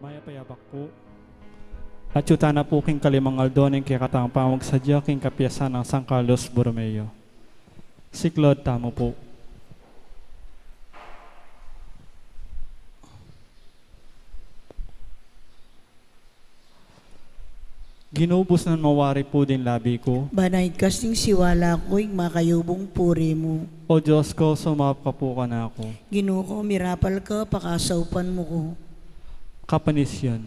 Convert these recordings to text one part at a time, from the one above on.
Maya payabak po. At yuta na po king kalimangal doon kay katang pamag sadya king kapiyasan ng San Carlos Borromeo. Si Claude tamo po. Ginubos ng mawari po din labi ko. Banay kasing siwala ko'y makayubong puri mo. O Diyos ko, sumap ka po ka na ako. Ginoo ko, mirapal ka, pakasaupan mo ko. Kapanisyan,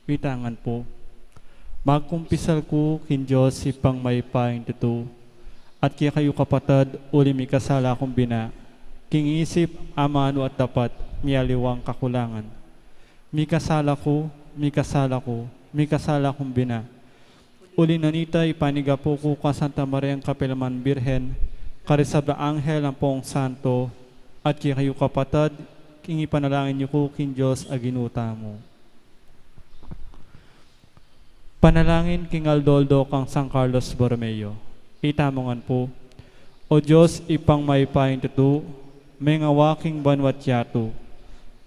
witangan po. Magkumpisal ko kin Diyos si pang may paing tito. At kaya kayo kapatad, uli mi kasala kong bina. King isip, amano at dapat, miyaliwang kakulangan. Mi kasala ko, mi kasala ko, mi kasala kong bina. Uli nanita, ipaniga po ko ka Santa Maria Kapelaman Birhen, karisabla anghel ang pong santo, at kaya kayo kapatad, king ipanalangin niyo ko kin Diyos aginuta mo. Panalangin king Aldoldo kang San Carlos Borromeo. Itamongan po, O Diyos ipang may paing tutu, may ngawaking banwat yato.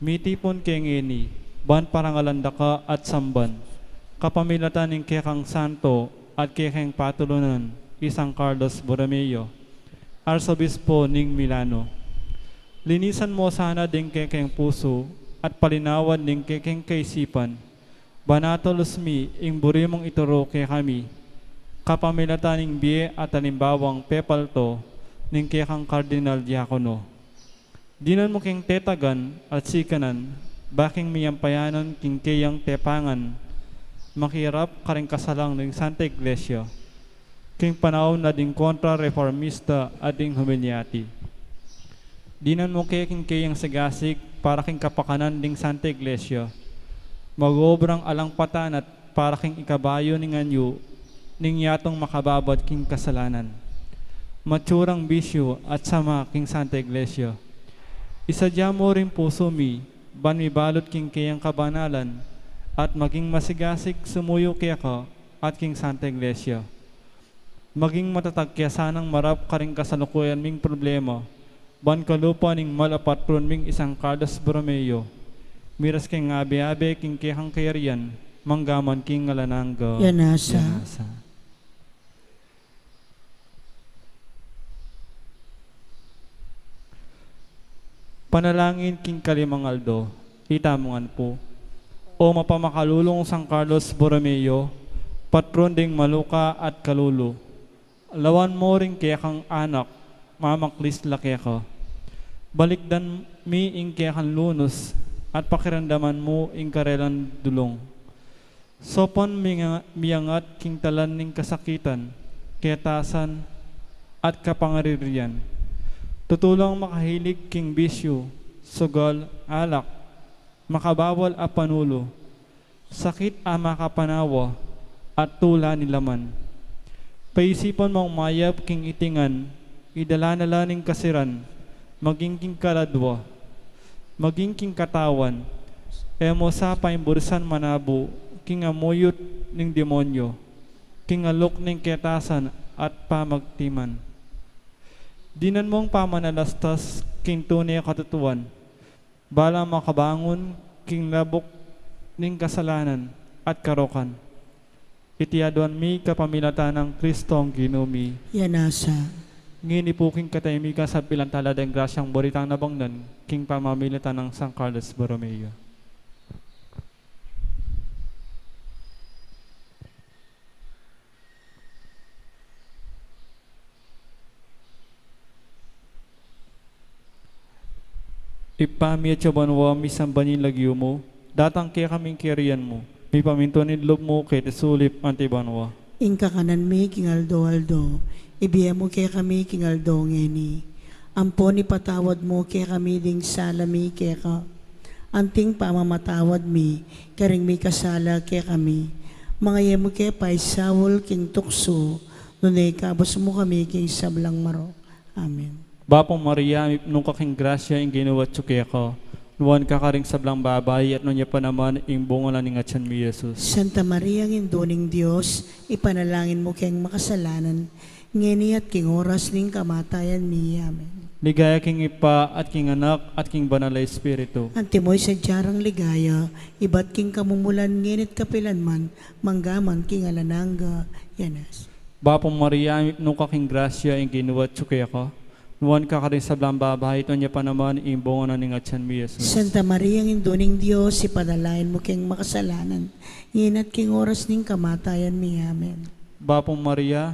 Mitipon keng ini, ban parangalanda ka at samban. Kapamilatan ng kekang santo at kekang patulunan, isang Carlos Borromeo, Arsobispo ning Milano. Linisan mo sana din kekeng puso at palinawan din kekeng kaisipan. Banatolos mi, ing burimong ituro ke kami. Kapamilatan ng biye at alimbawang pepalto ning kekang Cardinal Diakono. Dinan mo king tetagan at sikanan, baking miyampayanan king keyang tepangan, makirap karing kasalang ng Santa Iglesia, king panahon na ding kontra-reformista at ding humilyati. Dinan mo king keyang sagasik para king kapakanan ding Santa Iglesia, magobrang alangpatan at para king ikabayo ning anyo, ning yatong makababad king kasalanan. Matsurang bisyo at sama king Santa Iglesia. Isadya mo rin puso mi, ban mi balot king keyang kabanalan, at maging masigasig sumuyo kaya ka at king Santa Iglesia. Maging matatag kaya sanang marap karing kasalukuyan ming problema, ban kalupa ning malapatron ming isang Carlos Borromeo, miras king abe-abe king kehang kayarian, manggaman king ngalanangga. Yanasa. Panalangin king Kalimangaldo, itamongan po. O mapamakalulong San Carlos Borromeo, patron ding maluka at kalulo. Lawan mo rin kaya kang anak, mamaklis laki ka. Balikdan mi ing kaya kang lunos, at pakiramdaman mo ing karelan dulong. Sopon miyangat king talan ning kasakitan, ketasan at kapangaririan. Tutulang makahilig king bisyo, sugal, alak, makabawal a panulo, sakit a makapanawa, at tula nilaman. Paisipan mong mayab king itingan, idala ning kasiran, maging king kaladwa, maging king katawan, emo sa paimbursan manabo, king amoyot ning demonyo, king alok ning ketasan at pamagtiman. Dinan mong pamanalastas king tunay katutuan, bala makabangon king labok ning kasalanan at karokan. Itiaduan mi kapamilatan ng Kristong Ginumi. Yanasa. Ngini po king katayimika sa pilantala ng grasyang boritang nabangnan king pamamilatan ng San Carlos Borromeo. Ipami at yabanwa misambanin lagyo mo, datang kaya kaming kiriyan mo, may pamintonin lob mo kay tesulip antibanwa. Ingka kanan mi, kingaldo-aldo. Ibiya mo kaya kami, kingaldo ngeni. Ampo ni patawad mo kaya kami ding salami kaya ka. Anting pamamatawad mi, karing mi kasala kaya kami. Mga yemo kaya paisawol king tukso, nunay kabos mo kami king sablang maro. Amen. Bapong Maria, nung kaking grasya ing ginawa tsuke ko, nuwan ka karing sablang babay at nunya pa naman ing bungalan ng atyan mi Jesus. Santa Maria, nginduning Diyos, ipanalangin mo kayang makasalanan, ngeni at king oras ning kamatayan mi. Amen. Ligaya king Ipa at king Anak at king Banal na Espiritu. Antimoy sa jarang ligaya, ibat king kamumulan nginit kapilanman, manggaman king alananga, yanas. Bapong Maria, no ka king grasya, ing ginuwat tsukaya ka. Nuwan ka rin sa bahay, ito niya pa naman, imbongan na ning atyan mi Jesus. Santa Maria, ang induning Diyos, ipadalain mo king makasalanan, nginat king oras ning kamatayan mi, amen. Bapong Maria,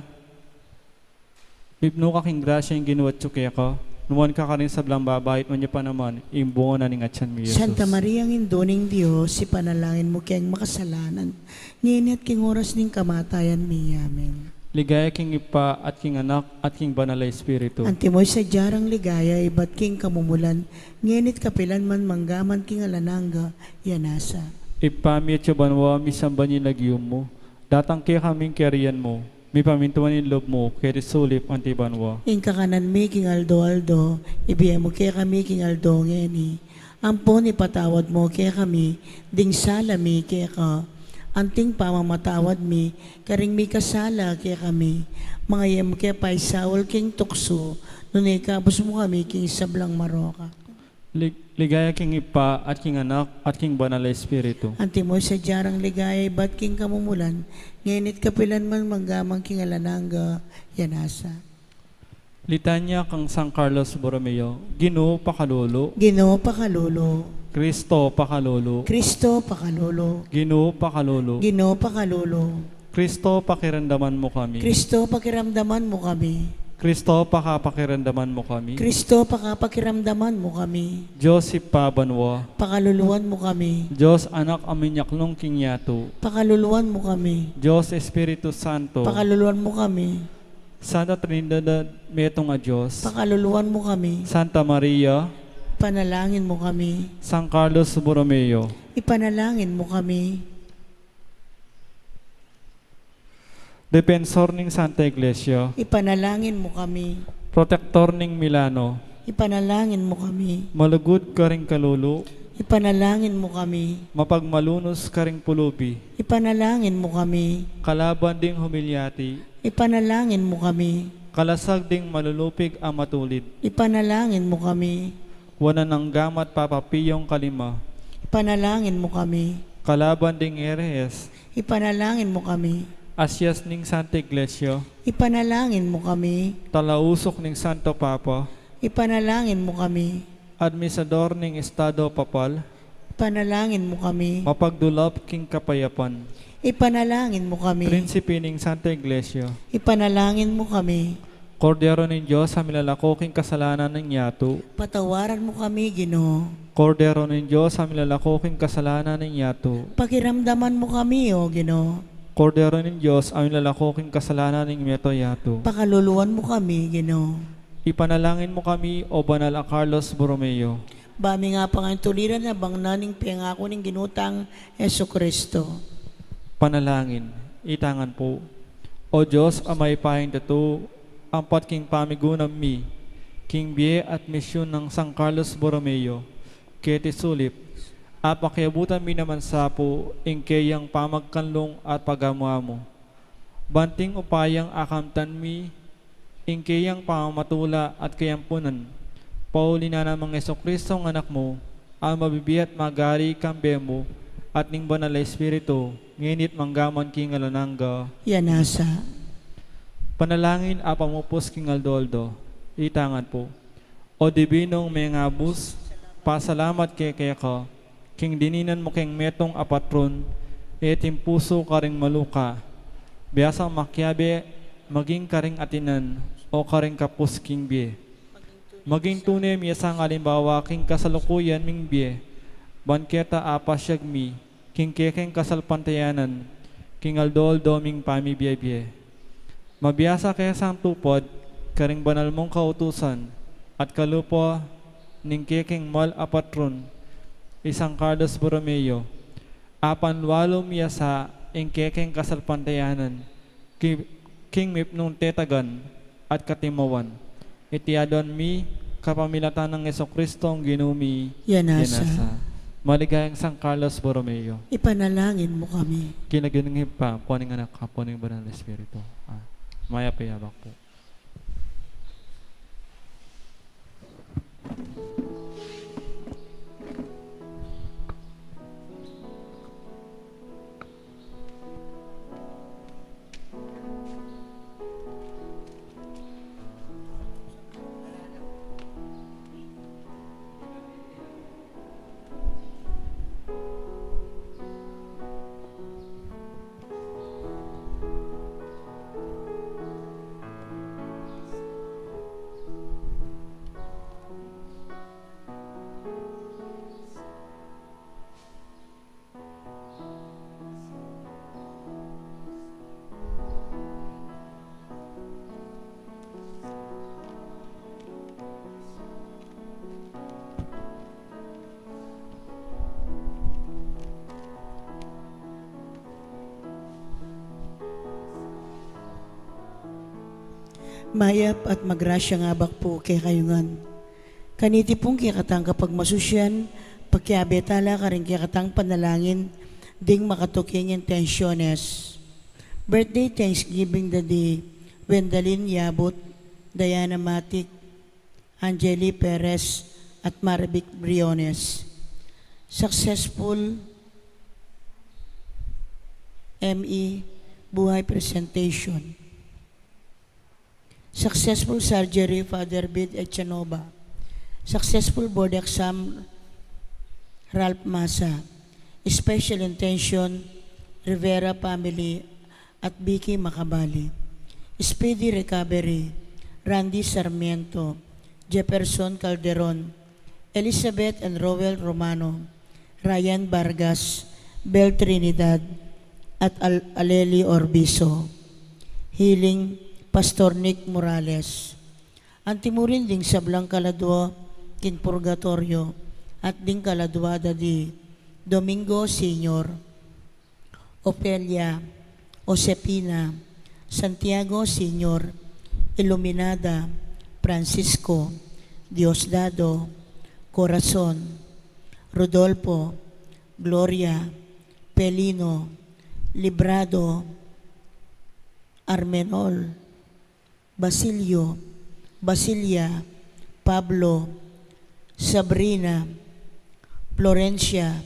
no ka king grasya, ing ginuwat tsukaya ka. Nuwan ka rin sa bahay, ito niya pa naman, imbongan na ning atyan mi Jesus. Santa Maria, ang induning Diyos, ipanalangin mo king makasalanan, nginat king oras ning kamatayan mi, amen. Ligaya king Ipa at king Anak at king Banal na Espiritu. Antimoy sa jarang ligaya, ibat king kamumulan, nginit kapilanman manggaman king alananga, yanasa. Ipami at banwa, misamban yung lagyum mo. Datang kaya kaming kariyan mo. Mi pamintuan yung loob mo, kaya sulip antibanwa. Ing kakanan mi king aldo, ibigay mo kaya kami king aldo ngeni. Ampon ipatawad mo kaya kami, ding sala mi kaya ka. Anting pamamatawad mi, karing mi kasala kaya kami. Mga yem kaya paisawal king tukso, nunay kabos mo kami king sablang maroka. Ligaya king Ipa at king Anak at king Banal na Espiritu. Antimoy sa jarang ligaya, ibat king kamumulan, ngenit kapilanman manggamang king alananga, yanasa. Litanya kang San Carlos Borromeo, Ginoo pakalolo, Ginoo pakalolo, Kristo pakalolo, Kristo pakalolo, Ginoo pakalolo, Ginoo pakalolo, Kristo pakiramdaman mo kami, Kristo pakiramdaman mo kami, Kristo pakapakiramdaman mo kami, Kristo pakapakiramdaman mo kami, Diyos ipabanwa, pakaluluwan mo kami, Diyos Anak aminyaklong kingyato, pakaluluwan mo kami, Diyos Espiritu Santo, pakaluluwan mo kami, Santa Trinidad metong a Diyos, pakaluluwan mo kami, Santa Maria, panalangin mo kami, San Carlos Borromeo, ipanalangin mo kami, Defensor ning Santa Iglesia, ipanalangin mo kami, Protector ning Milano, ipanalangin mo kami, malugod ka ring kalulu, ipanalangin mo kami, mapagmalunos ka ring pulubi, ipanalangin mo kami, kalaban ding humilyati, ipanalangin mo kami, kalasag ding malulupig ang matulid, ipanalangin mo kami, wala ng gamat papapiyong kalima, ipanalangin mo kami, kalaban ding erehes, ipanalangin mo kami, asyas ning Santa Iglesia, ipanalangin mo kami, talausok ning Santo Papa, ipanalangin mo kami, administador ning Estado Papal, ipanalangin mo kami, mapagdulap king kapayapan, ipanalangin mo kami, prinsipe ning Santa Iglesia, ipanalangin mo kami, Kordero ng Diyos sa milalako king kasalanan ng yato, patawaran mo kami, Ginoo, Kordero ng Diyos sa milalako king kasalanan ng yato, pakiramdaman mo kami, O Ginoo, Kordero ng Diyos ang milalako king kasalanan ng meto yato, pakaluluwan mo kami, Ginoo. ipanalangin mo kami o Banal a Carlos Borromeo, Bami nga Panginoon tuliran na bang naning piyangako ng ginutang Yesu Kristo. panalangin, itangan po, O Diyos amay pahing datu, ampat king pamigunam mi, king biye at misyon ng San Carlos Borromeo, keti sulip, apakiabutan mi naman sapo, ingkayang pamagkanlong at pagamwa mo. Banting upayang akamtan mi, ingkayang pamamatula at kayampunan, pauli na namang Jesucristo ang anak mo, ang mabibiyat magari kambe mo, at ning Banal na Espiritu, nginit manggaman king alananga. Yanasa. Panalangin apamupos king Aldoldo, itangan po, O Dibinong Mengabus, pasalamat kaya ka, king dininan mo king metong apatron, etim puso karing maluka, biyasang makyabe, maging karing atinan, o karing kapus king bie. Maging tunay miyasang alimbawa king kasalukuyan ming bie, banketa apasyag mi, king kekeng kasalpantayanan, king Aldoldo ming pamibiyay-biyay. Mabiyasa kaya sang tupod, karing banal mong kautusan, at kalupo ning kekeng mal apatron, isang Carlos Borromeo, apan walo miyasa ing kekeng kasalpantayanan, king mipnong tetagan at katimawan, itiadon mi kapamilatan ng Jesucristo ang ginumi Yanasa. Maligayang San Carlos Borromeo, Ipanalangin mo kami. kinaginungib pa, kuning anak ka, kuning Banal na Espiritu. Maya payabak po. Mayap at magrasya nga bakpo kay kayungan. Kaniti pong kikatang kapag masusyan, pagkiabetala ka rin kikatang panalangin, ding makatuking intensyones. Birthday Thanksgiving the day, Wendalyn Yabut, Diana Matic, Angeli Perez, at Marvic Briones. Successful ME Buhay Presentation. Successful surgery, Father Bid Echanova. Successful board exam, Ralph Masa. Special intention, Rivera family at Vicky Macabali. Speedy recovery, Randy Sarmiento, Jefferson Calderon, Elizabeth and Rowell Romano, Ryan Vargas, Bel Trinidad, at Aleli Orbiso. Healing, Pastor Nick Morales. Antimurin ding sablang kaladwa, kin purgatorio, at ding kaladwada di Domingo Senior, Ofelia, Josepina, Santiago Senior, Iluminada, Francisco, Diosdado, Corazon, Rodolfo, Gloria, Pelino, Librado, Armenol, Basilio, Basilia, Pablo, Sabrina, Florencia,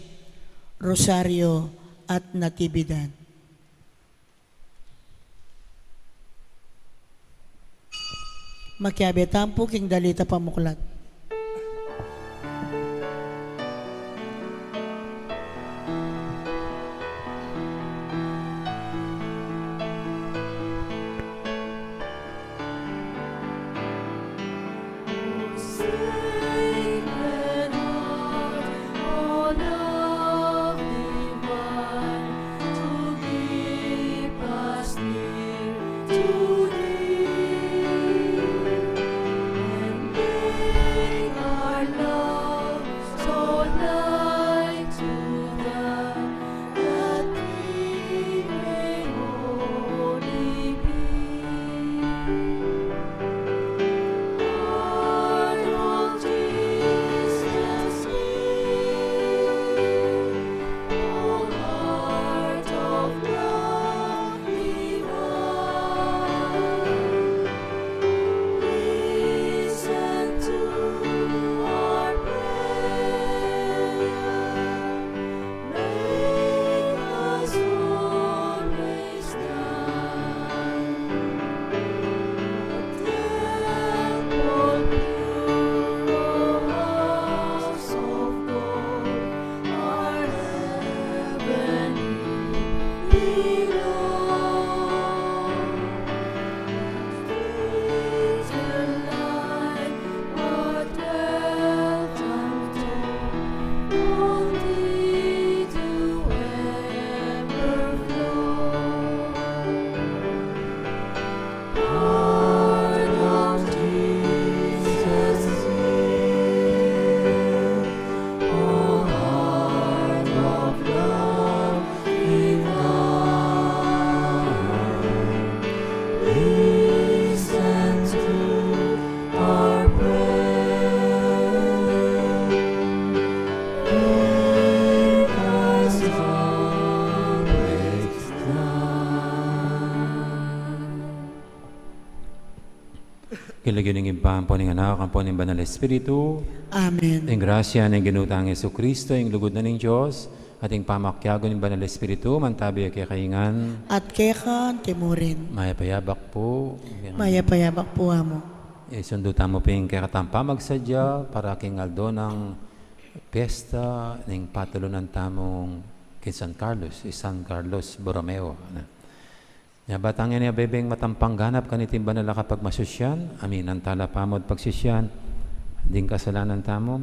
Rosario, at Natividad. Makiabetampo king dalita pamuklat. Kilagyan ng impang po ng anak, ang po ng Banal Espiritu, Amen. ang grasya ng ginutang Yesu Kristo, ang lugod na ng Diyos, at ang pamakyago ng Banal Espiritu, mantabi kay kaingan, At kekan timurin. mayapayabak po. Mayapayabak po amo. Isundutan mo po yung kakatampa magsadya para kingaldo ng piyesta ng patulunan tamong kay San Carlos Borromeo. Ya batangnya niya bebeng matampang ganap kanitin ba nala kapag masusyan, amin ang tala pamod pagsisyan, ding kasalanan tamo,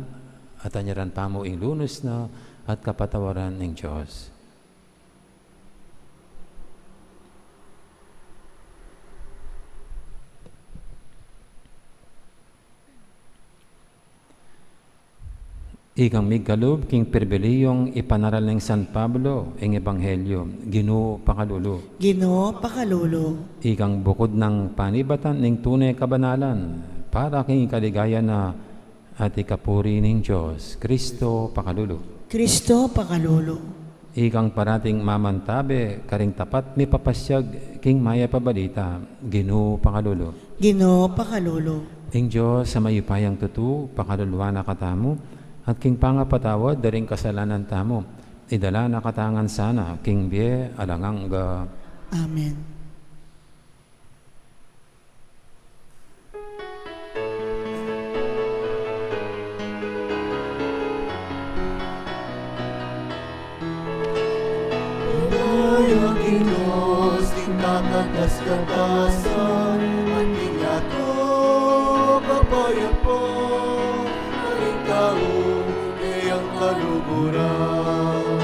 at anyaran pamo ing lunos na at kapatawaran ng Diyos. Ikang migkalub king perbiliyong ipanaral ng San Pablo ang Ebanghelyo, Ginoo pakalulu. Ginoo pakalulu. Ikang bukod ng panibatan ng tunay kabanalan, para king kaligaya na at ikapuri ng Diyos, Kristo pakalulu. Kristo pakalulu. Ikang parating mamantabe, karing tapat mi papasyag, king maya pabalita, Ginoo pakalulu. Ginoo pakalulu. Ing Diyos sa mayupayang tutu, pakaluluwa na katamu, at king pangapatawad daring kasalanan tamo, idala na katangan sana, king biye alangang ga. Amen. Aking Diyos, tingkakatas-katasan, at ingato kapayapaan, aring taong kayang kaluguran.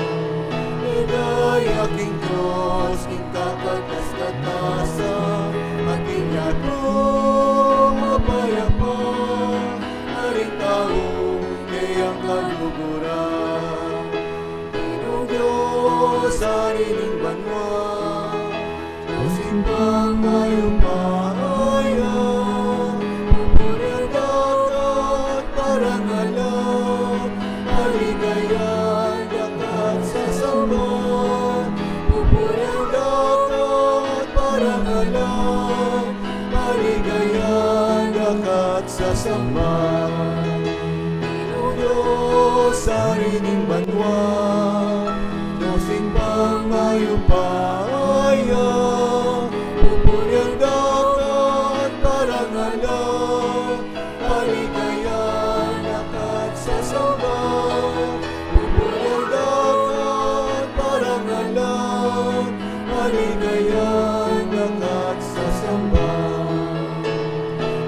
Inay aking Diyos, tingkakatas-katasan, at ingato kapayapaan, aring taong kayang kaluguran. Ginoo Diyos, sariling banwa, simbang mayupaya, pupuriang dagat parang alam, aligayan dagat sa samban. Pupuriang dagat parang alam, aligayan dagat sa samban. Ginoo Diyos, sariling banwa, simbang mayupaya, pupuriang dagat parang alam, aligayan dagat sa samban. Pupuriang dagat parang alam, aligayan dagat sa samban.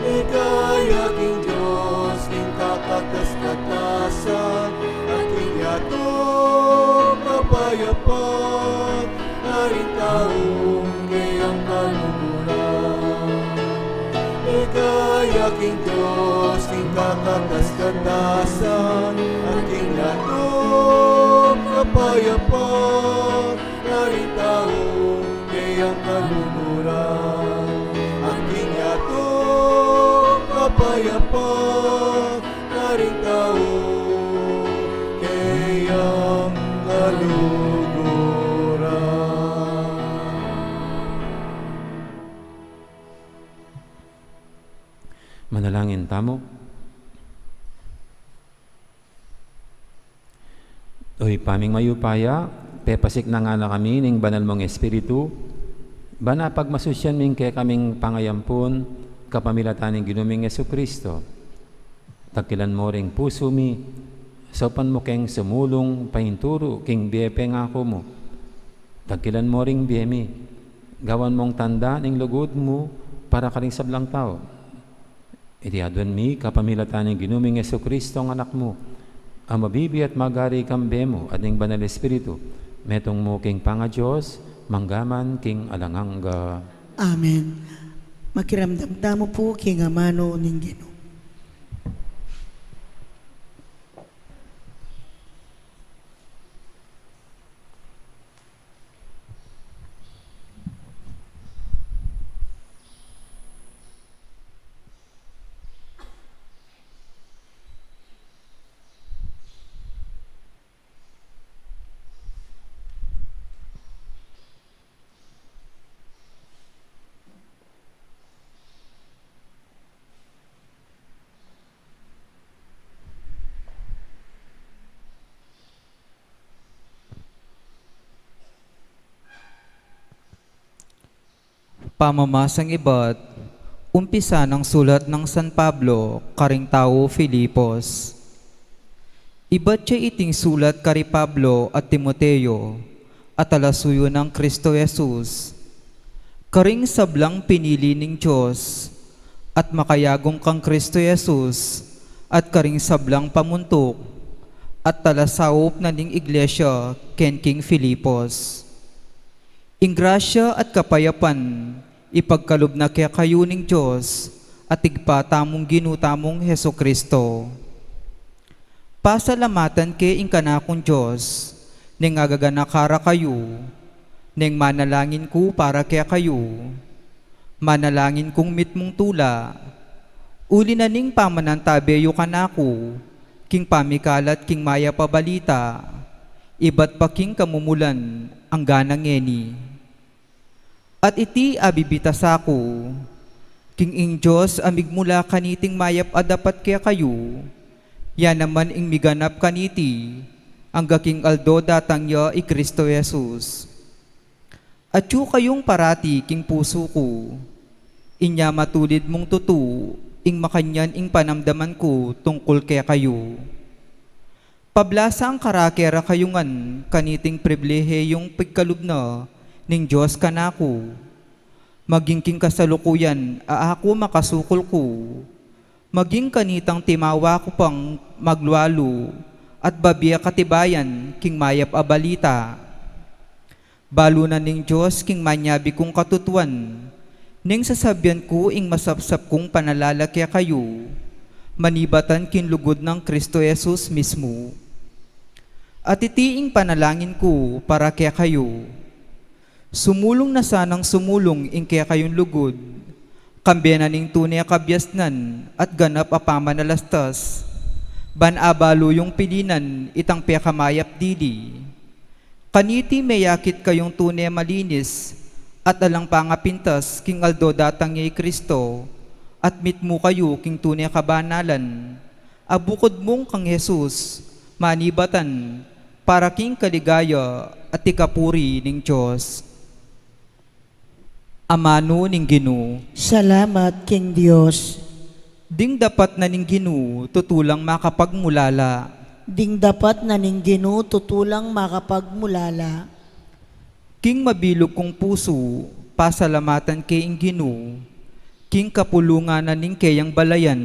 Ika'y aking Diyos, king kakatas-katasan, at inyatong kapayapaan, aring taong kayang kaluguran. Ika'y aking Diyos, king kakatas-katasan, at inyatong kapayapaan, aring taong kayang kaluguran. Ang inyatong kapayapaan, aring taong kayang kaluguran. Manalangin tamo. Oy paming mayupaya, pepasik na nga na kami ning banal mong Espiritu, bana pagmasusyan ming kaya kaming pangayampon, kapamilatan ng ginuming Jesucristo. Takilan mo ring puso mi, sopan mo keng sumulong pahinturo king biepe ngako mo. Takilan mo ring biemi, gawan mong tanda ning lugod mo para karing sablang tao. Itiadwan mi kapamilatan ng ginuming Jesucristo ang anak mo, ang mabibi at magari kambe mo at ning banal Espiritu, metong mo king panga Diyos, manggaman king alangangga. Amen. Makiramdam mo po king amano ning Ginoo. Pamamasang iba't umpisa ng sulat ng San Pablo karing tao Filipos. Iba't siya iting sulat kari Pablo at Timoteo at alasuyo ng Kristo Jesus. Karing sablang pinili ning Diyos at makayagong kang Kristo Jesus at karing sablang pamuntok at talasawop na ning iglesia ken King Filipos. Ingrasya at kapayapan ipagkalob na kaya kayo ning Diyos at igpatamong ginutamong Heso Kristo. Pasalamatan ke inkanakong Diyos, neng agaganakara kayo, neng manalangin ko para kaya kayo, manalangin kong mitmong tula, uli na ning pamanantabeyo kanako, king pamikalat king maya pabalita, iba't pa king kamumulan ang ganang ngeni. At iti abibitas ako, king ing Diyos amig mula kaniting mayap adapat kaya kayo, yan naman ing miganap kaniti, ang gaking aldo datangya i Kristo Jesus. At yu kayong parati king puso ko, inya matulid mong tutu, ing makanyan ing panamdaman ko tungkol kaya kayo. Pablasa ang karakera kayungan kaniting pribilehe yung pagkalubna ning Diyos kanako. Maging king kasalukuyan ako makasukol ko, maging kanitang timawa ko pang maglualo at babiya katibayan king mayap abalita. Balo na ning Diyos king manyabi kong katutuan, ning sasabyan ko ing masapsap kong panalalakya kayo, manibatan kin lugod ng Kristo Jesus mismo. At itiing panalangin ko para kaya kayo, sumulong na sanang sumulong ing kaya kayong lugod, kambiyanan ning tunay kabyasnan at ganap apamanalastas, banabalo yung pilinan itang piyakamayap didi. Kaniti mayakit kayong tunay malinis at alang pangapintas king aldo datang ni Kristo, at mitmo kayo king tunay kabanalan, abukod mong kang Jesus, manibatan, para king kaligaya at ikapuri ning Diyos. Amano ning Ginoo, Salamat, King Diyos. ding dapat na ning Ginoo tutulang makapagmulala. Ding dapat na ning Ginoo tutulang makapagmulala. King mabilog kong puso, pasalamatan kay ing Ginoo, king kapulungan na ning kayang balayan.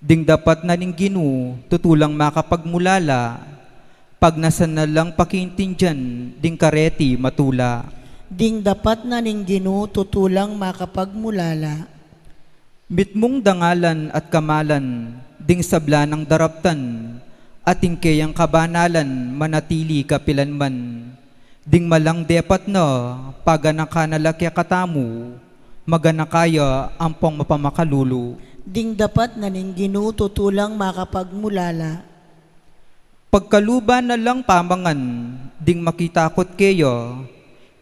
Ding dapat na ning Ginoo tutulang makapagmulala, pag nasan na lang pakiintindihan, ding kareti matula. Ding dapat na ning Ginoo tutulang makapagmulala. Mitmong dangalan at kamalan, ding sabla ng daraptan, ating kayang kabanalan, manatili kapilanman. Ding malang depat na, paganakalalakya katamu, maganakaya ampong mapamakalulu. Ding dapat na ning Ginoo tutulang makapagmulala. Pagkaluban na lang pamangan, ding makitakot kayo,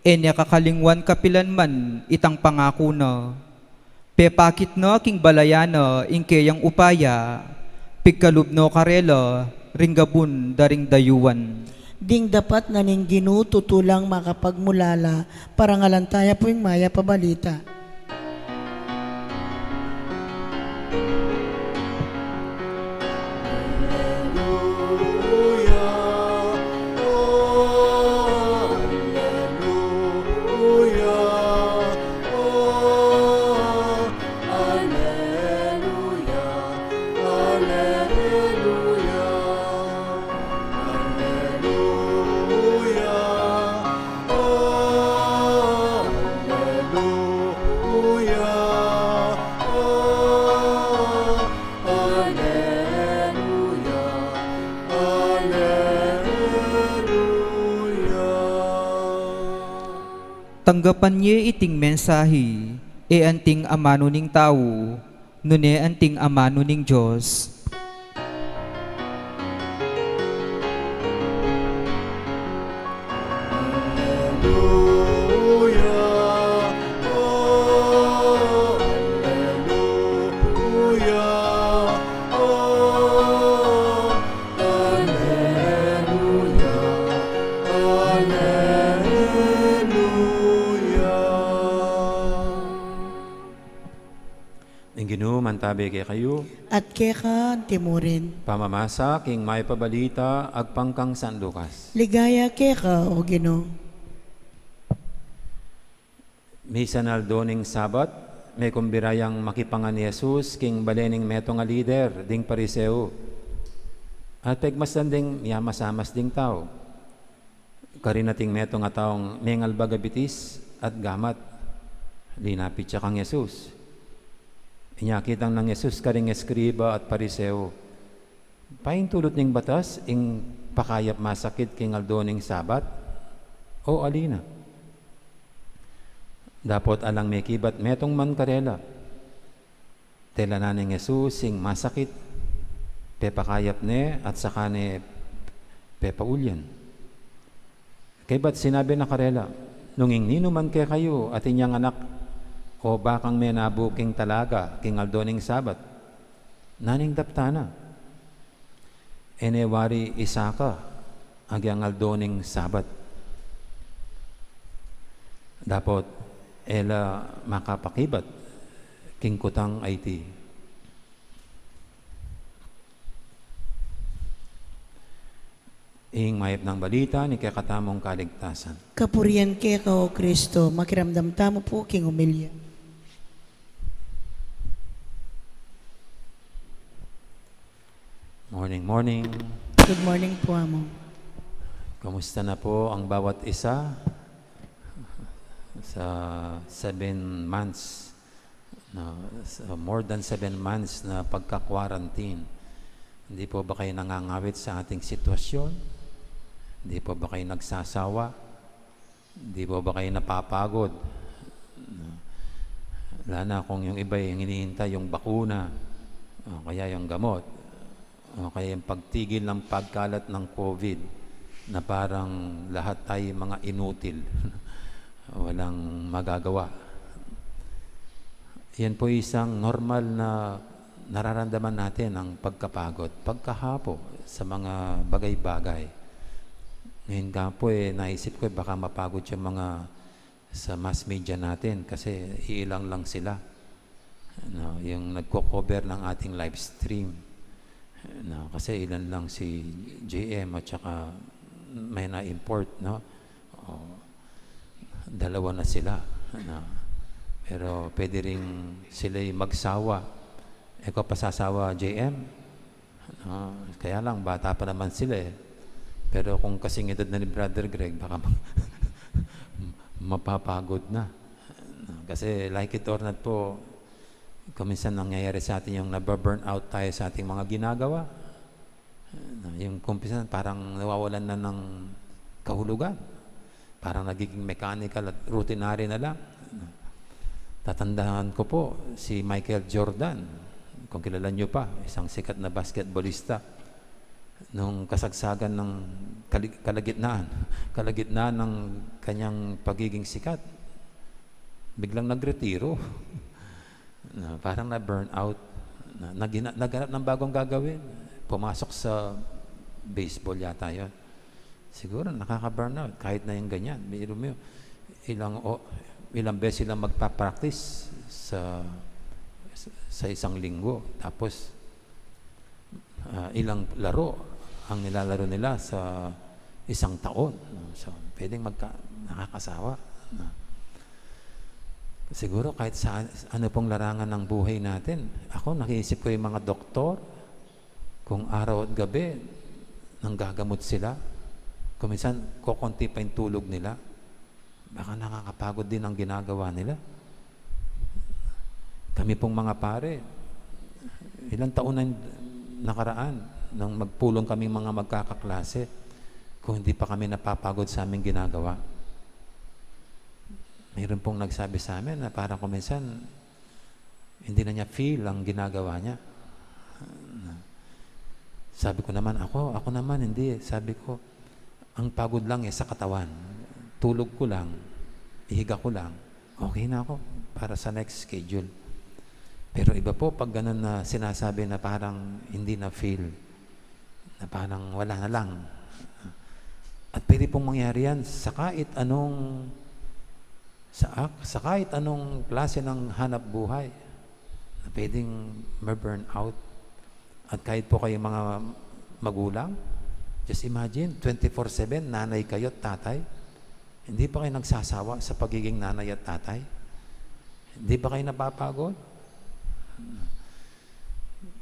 enya kakalingwan kapilanman, itang pangako na. Pepakit na king balayana, ing kayang upaya, pigkalubno karela, ringgabun daring dayuan. Ding dapat na ning Ginoo tutulang makapagmulala, parangalantaya po yung maya pabalita. Tanggapan niya iting mensahe, anting amano ning tao, nune anting amano ning Diyos. Mantabi kay kayo, At keka timurin. pamamasa king may pabalita agpangkang San Lucas. Ligaya keka o Ginoo. Misa naldoning Sabat, may kumbirayang makipangan ni Jesus king balening meto nga lider ding pariseo. At pegmasan ding yamasamas ding tao. Karinating meto nga taong mengal bagabitis at gamat. Linapit siya kang Jesus. Inyakitang ng Jesus karing eskriba at pariseo. Paintulot ning batas, ing pakayap masakit king aldoning sabat, o alina. Dapot alang may kibat metong man karela. Tela na ning Jesus ing masakit, pepakayap ne at saka ne pepaulyan. Kay ba't sinabi na karela, nunging nino man kay kayo at inyang anak, o bakang may nabuking talaga king aldoning sabat, naning daptana. Enewari isaka agyang aldoning sabat. Dapot ela makapakibat king kutang IT. Ing mayap ng balita ni kakatamong kaligtasan. Kapurian kay ka, O Kristo, makiramdam tamo po king umilya. Morning, morning. Good morning po, Amo. Kumusta na po ang bawat isa sa 7 months, sa more than 7 months na pagka-quarantine? Hindi po ba kayo nangangawit sa ating sitwasyon? Hindi po ba kayo nagsasawa? Hindi po ba kayo napapagod? Lalo na kung yung iba yung hinihintay yung bakuna, o kaya yung gamot, o kaya yung pagtigil ng pagkalat ng COVID, na parang lahat tayo mga inutil. Walang magagawa. Yan po isang normal na nararamdaman natin ang pagkapagod, pagkahapo sa mga bagay-bagay. Ngayon nga po naisip ko baka mapagod yung mga sa mass media natin kasi iilang lang sila. Yung nagko-cover ng ating live stream. Kasi ilan lang si JM at saka may na-import, no? Dalawa na sila. Pero pwede rin sila'y magsawa. Eko pasasawa, JM? Kaya lang, bata pa naman sila eh. Pero kung kasing edad na ni Brother Greg, baka mapapagod na. Kasi like it or not po, kuminsan nangyayari sa atin yung nababurn out tayo sa ating mga ginagawa. Yung kumpisan parang nawawalan na ng kahulugan. Parang nagiging mechanical at routinary na lang. Tatandaan ko po si Michael Jordan, kung kilala nyo pa, isang sikat na basketballista. Nung kasagsagan ng kalagitnaan ng kanyang pagiging sikat, biglang nagretiro. Parang na-burn out. Naghanap ng bagong gagawin. Pumasok sa baseball yata yun. Siguro nakaka-burn out kahit na yung ganyan. Ilang beses silang magpa-practice sa isang linggo. Tapos ilang laro ang nilalaro nila sa isang taon. So, pwedeng nakakasawa. Siguro kahit sa ano pong larangan ng buhay natin, ako nakiisip ko yung mga doktor, kung araw at gabi nanggagamot sila, kung minsan kukunti pa yung tulog nila, baka nakakapagod din ang ginagawa nila. Kami pong mga pare, ilang taon na nakaraan nang magpulong kaming mga magkakaklase, kung hindi pa kami napapagod sa aming ginagawa. Mayroon pong nagsabi sa amin na parang kung minsan hindi na niya feel ang ginagawa niya. Sabi ko naman, ako naman hindi. Sabi ko, ang pagod lang sa katawan. Tulog ko lang, ihiga ko lang, okay na ako para sa next schedule. Pero iba po pag ganun na sinasabi na parang hindi na feel, na parang wala na lang. At pwede pong mangyari yan sa kahit anong klase ng hanap buhay na pwedeng ma-burn out. At kahit po kayo mga magulang, just imagine, 24/7, nanay kayo at tatay. Hindi pa kayo nagsasawa sa pagiging nanay at tatay? Hindi ba kayo napapagod?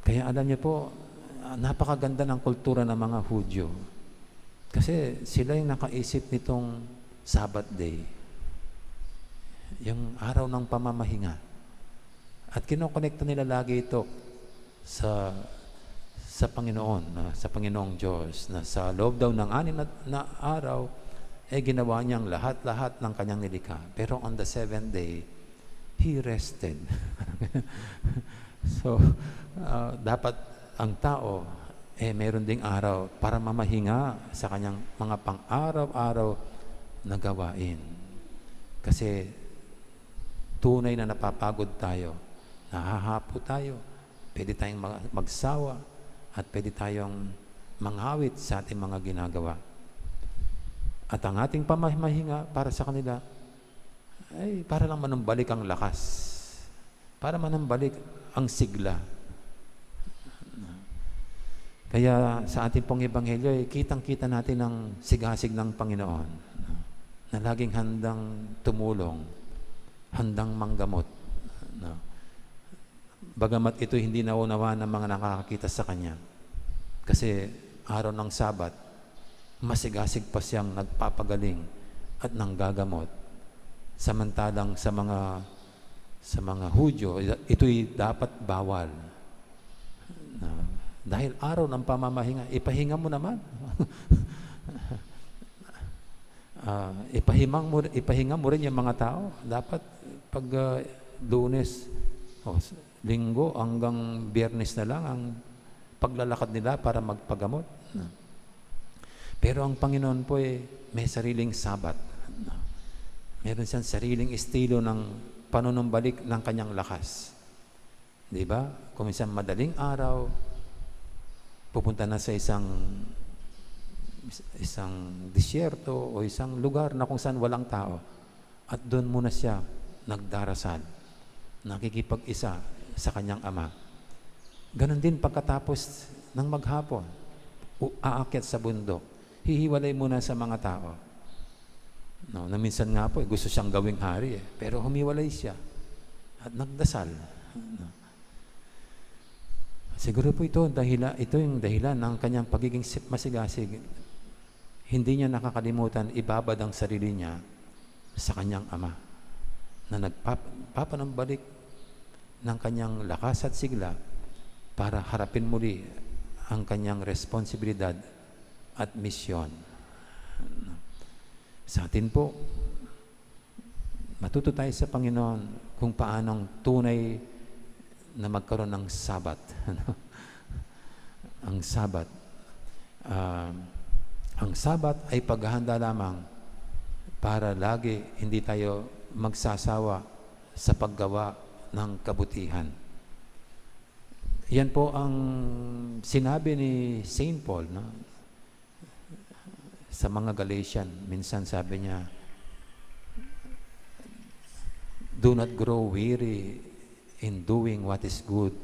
Kaya alam niyo po, napakaganda ng kultura ng mga Hudyo. Kasi sila yung nakaisip nitong Sabbath day. Yung araw ng pamamahinga. At kinokonekta nila lagi ito sa Panginoon, sa Panginoong Diyos, na sa loob daw ng 6 na araw, ginawa niyang lahat-lahat ng kanyang nilikha. Pero on the 7th day, He rested. So, dapat ang tao, meron ding araw para mamahinga sa kanyang mga pang-araw-araw na gawain. Kasi tunay na napapagod tayo, nahahapo tayo, pwede tayong magsawa, at pwede tayong manghawit sa ating mga ginagawa. At ang ating pamahinga para sa kanila ay para lang manumbalik ang lakas, para manumbalik ang sigla. Kaya sa ating pong ebanghelyo, kitang-kita natin ang sigasig ng Panginoon na laging handang tumulong, handang manggamot. Bagamat ito hindi naunawa ng mga nakakakita sa Kanya. Kasi araw ng Sabat, masigasig pa siyang nagpapagaling at nanggagamot. Samantalang sa mga Hudyo, ito'y dapat bawal. Dahil araw ng pamamahinga, ipahinga mo naman. Ipahinga mo rin yung mga tao. Dapat pag Lunes, Linggo hanggang Biyernes na lang ang paglalakad nila para magpagamot. Pero ang Panginoon po may sariling Sabat. Meron siyang sariling estilo ng panunumbalik ng kanyang lakas. Di ba? Kung minsan madaling araw, pupunta na sa isang disyerto o isang lugar na kung saan walang tao. At doon muna siya nagdarasal, nakikipag-isa sa kanyang Ama. Ganon din pagkatapos ng maghapon, aakyat sa bundok, hihiwalay muna sa mga tao. Na minsan nga po, gusto siyang gawing hari pero humiwalay siya at nagdasal. Siguro po ito yung dahilan ng kanyang pagiging masigasig. Hindi niya nakakalimutan ibabad ang sarili niya sa kanyang Ama na nagpapanambalik ng kanyang lakas at sigla para harapin muli ang kanyang responsibilidad at misyon. Sa atin po, matuto tayo sa Panginoon kung paanong tunay na magkaroon ng Sabat. Ang Sabat. Ang Sabat ay paghahanda lamang para lagi hindi tayo magsasawa sa paggawa ng kabutihan. Yan po ang sinabi ni Saint Paul, no? Sa mga Galatian. Minsan sabi niya, do not grow weary in doing what is good,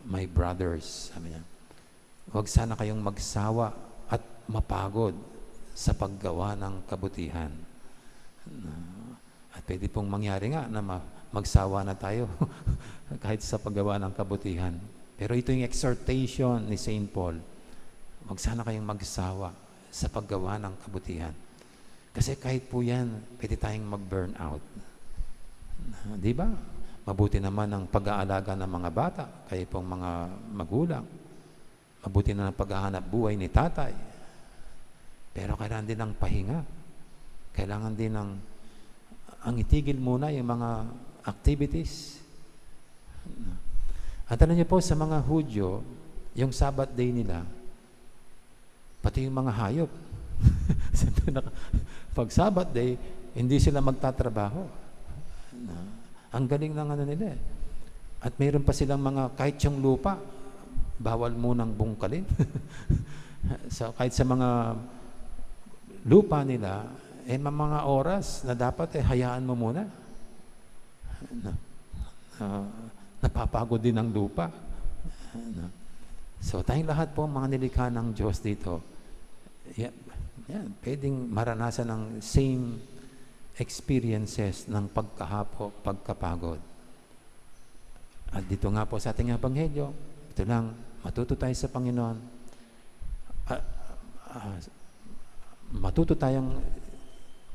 my brothers. Sabi niya, huwag sana kayong magsawa at mapagod sa paggawa ng kabutihan. At pwede pong mangyari nga na magsawa na tayo kahit sa paggawa ng kabutihan. Pero ito yung exhortation ni Saint Paul. Huwag sana kayong magsawa sa paggawa ng kabutihan. Kasi kahit po yan, pwede tayong mag-burn out. Di ba? Mabuti naman ang pag-aalaga ng mga bata, kayo pong mga magulang. Mabuti na ang paghahanap buhay ni tatay. Pero kailangan din ng pahinga. Kailangan din ang itigil muna yung mga activities. At alam niyo po, sa mga Hudyo, yung Sabbath day nila, pati yung mga hayop. Pag Sabbath day, hindi sila magtatrabaho. Ang galing ng nila. At mayroon pa silang kahit yung lupa, bawal munang bungkalin. So, kahit sa mga lupa nila, mga oras na dapat hayaan mo muna. Napapagod din ang lupa. So, tayong lahat po, mga nilikha ng Diyos dito, pwedeng maranasan ng same experiences ng pagkahapo, pagkapagod. At dito nga po sa ating Ebanghelyo, ito lang, matuto tayo sa Panginoon. Matuto tayong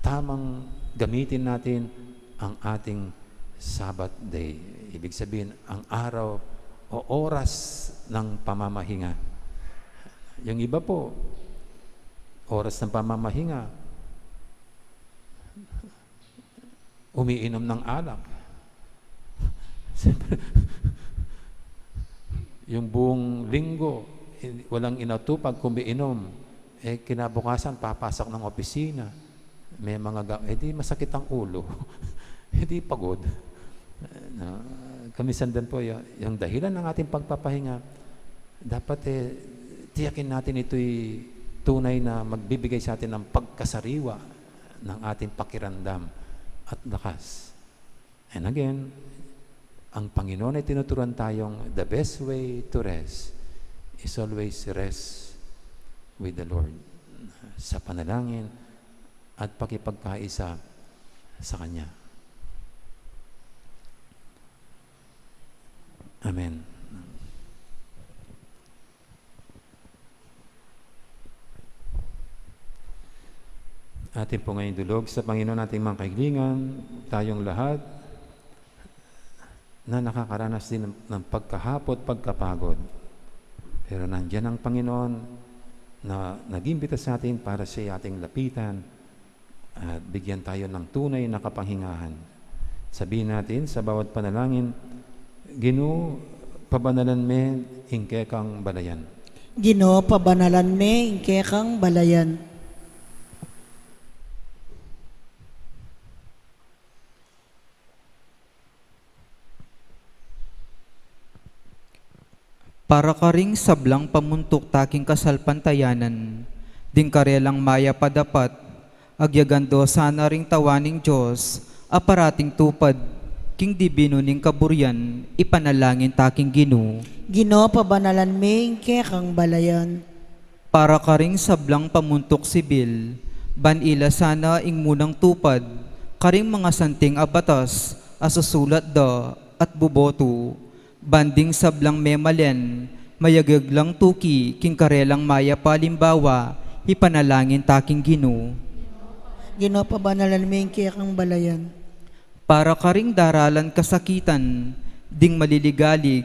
tamang gamitin natin ang ating Sabbath day. Ibig sabihin, ang araw o oras ng pamamahinga Yung iba po, oras ng pamamahinga, umiinom ng alak. Siyempre, yung buong linggo, walang inatupag kung iinom. Kinabukasan, papasok ng opisina. May mga di masakit ang ulo. Di pagod. Kamisan din po, yung dahilan ng ating pagpapahinga, dapat tiyakin natin ito'y tunay na magbibigay sa atin ng pagkasariwa ng ating pakiramdam at lakas. And again, ang Panginoon ay tinuturuan tayong the best way to rest is always rest with the Lord. Sa panalangin at pakipagkaisa sa Kanya. Amen. Atin po ngayon dulog sa Panginoon nating mga kaibigan, tayong lahat na nakakaranas din ng pagkahapot, pagkapagod. Pero nandiyan ang Panginoon na nag-imbita sa atin para siya ating lapitan at bigyan tayo ng tunay na kapanghingahan. Sabihin natin sa bawat panalangin, Ginoo, pabanalan me, ingke kang balayan. Ginoo, pabanalan me, ingke kang balayan. Para ka ring sablang pamuntok taking kasalpantayanan, ding karelang maya padapat, agyagando sana ring tawaning Diyos, aparating tupad, king dibino ning kaburyan, ipanalangin taking Ginoo. Ginoo, pabanalan me, ingke kang balayan. Para ka ring sablang pamuntok sibil, banila sana ing munang tupad, karing mga santing abatas, asusulat da at buboto, banding sablang memalen, mayagaglang tuki, king karelang maya palimbawa, ipanalangin taking Ginoo. Ginoo, pabanalan me, ingke kang balayan. Para ka ring daralan kasakitan, ding maliligalig,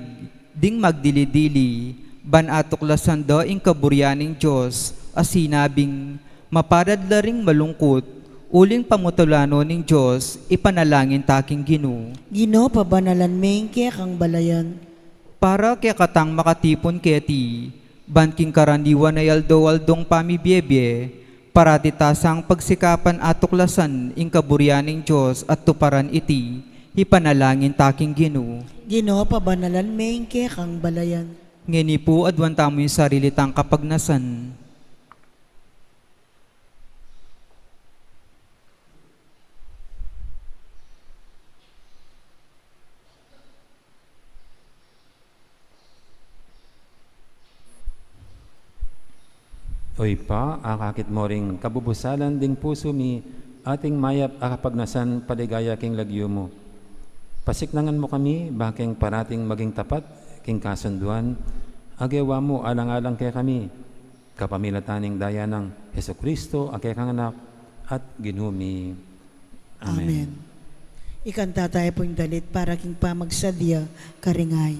ding magdilidili, ban atuklasan da ing kaburyaning Diyos, asinabing, mapadadla ring malungkot, uling pamutulano ning Diyos, ipanalangin taking Ginoo. Ginoo, pabanalan me, ingke kang balayan. Para kaya katang makatipon keti, banking karaniwan ay aldo-aldong pamibiyebye, parati tasang pagsikapan atuklasan ing kaburyaning Diyos at tuparan iti, ipanalangin taking Ginoo. Ginoo, pabanalan me, ingke kang balayan. Ngeni po adwan tamo yung sarili tang kapagnasan. Oy pa, akakit mo ring kabubusalan ding puso mi, ating mayap akapagnasan paligaya king lagyo mo. Pasiknangan mo kami, baking parating maging tapat, king kasunduan, agawa mo alang-alang kay kami, kapamilataning daya ng Heso Kristo, ake kang anak, at ginumi. Amen. Amen. Ikanta tayo po yung dalit para king pamagsadya karingay.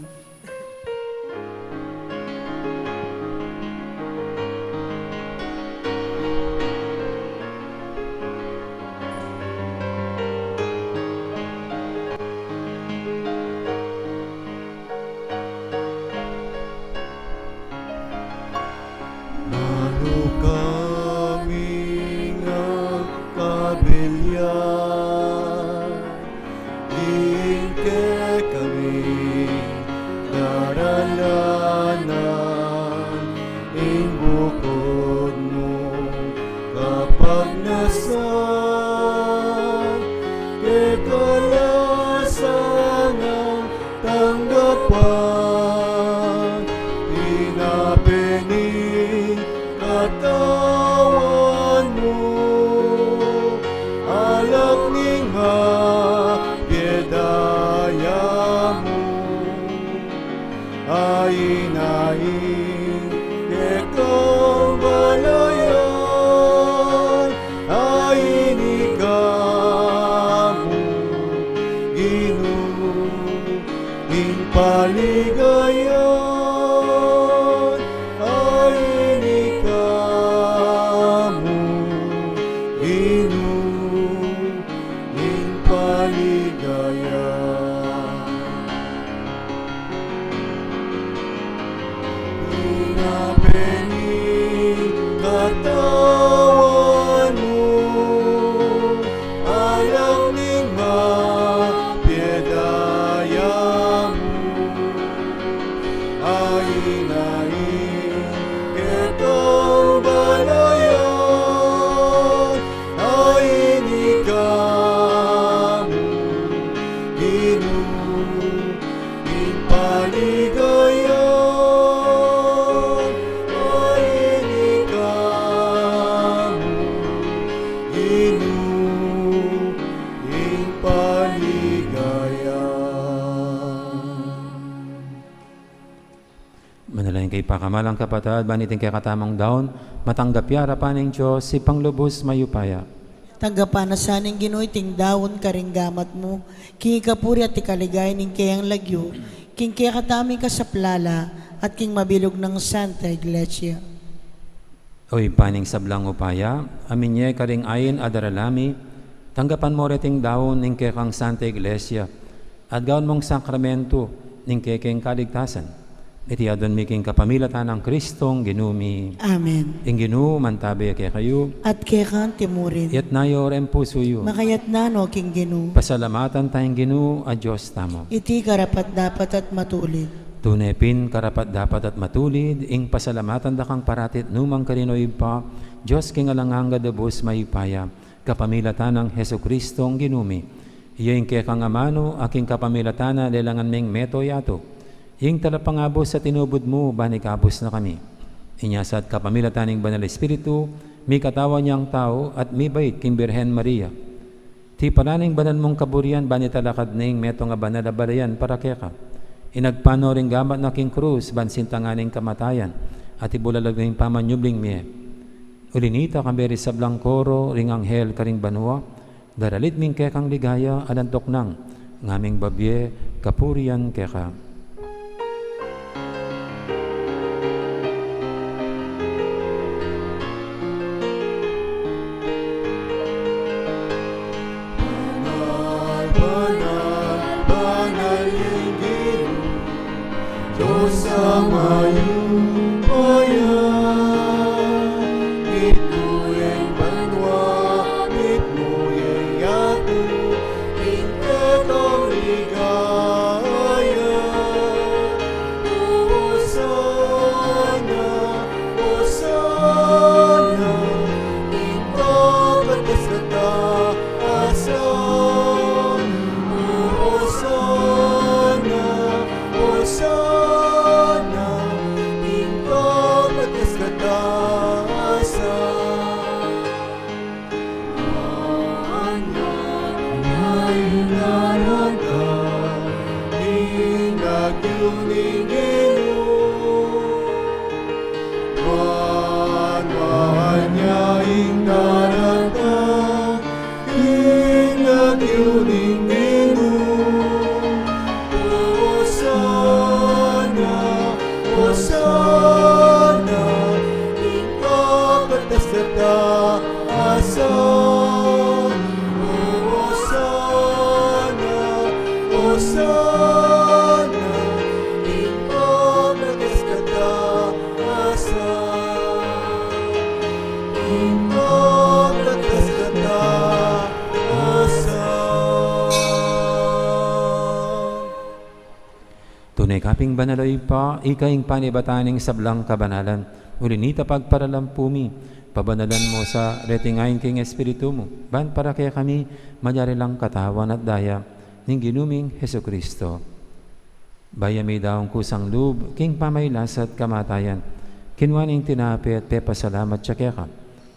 Pinapening katawan mo, alam ning mapiedaya mo. Aing-aing ketong balayan, aing ikaw ginuing paligayan, aing ikaw ginuing paligayan. Manalangin kay pakamalang kapatid, banitin kay katamang daon, matanggap yara paning Diyos, si panglubos mayupaya. Tanggapan na saning Ginoo ting dawon karing gamat mo, king ikapuri at ikaligay ning kayang lagyo, king kaya katami ka sa plala, at king mabilog ng Santa Iglesia. Oy paning sablang upaya, amin niya karing ayin adaralami, tanggapan mo reting daon ning kekang Santa Iglesia, at gawon mong sakramento ning kekeng kaligtasan. Iti adon miking kapamilatan ng Kristong ginumi. Amen. Ing Ginoo mantabi kay kayo, At kaya kang timurin, yat nayo ren puso yu. makayat na no king Ginoo, Pasalamatan tayong Ginoo a Diyos tamo. iti karapat dapat at matulid. Tunepin karapat dapat at matulid, ing pasalamatan da kang paratit numang karinoy pa, Diyos king alanganga debos mayupaya, kapamilatan ng Heso Kristong ginumi. Iyong kaya kang amano, aking kapamilatan na lelangan ming meto yato. Iyong talapangabos sa tinubod mo, banikabos na kami. Inyasat kapamilatan ng Banal Espiritu, may katawan niyang tao at may bait king Birhen Maria. Ti paraning banal mong kaburian, banitalakad ning meto nga banal na balayan para keka. Inagpano ring gamat na king krus, bansintanganing kamatayan, at ibulalag ning pamanyubling miye. Ulinita kamberi sa blangkoro, ring anghel karing banwa, daralit ming kekang ligaya, alantok nang, ngaming babye, kapurian keka. Sa mayumpayan, ituyeng banwa, ituyeng yato, ingkatong ligaya. Hosana, Hosana, ipapatas na taasan. Hosana, Hosana, Tunay kaping banaloy pa, ikaing panibataning sablang kabanalan, ulinita pagparalampumi, pabanalan mo sa retingayin king Espiritu mo, ban para kaya kami magyari lang katawan at daya, ning ginuming Heso Kristo. Bayami daong kusang lub, king pamaylasat kamatayan, kinwaning tinapi at pepasalamat siya kaya ka.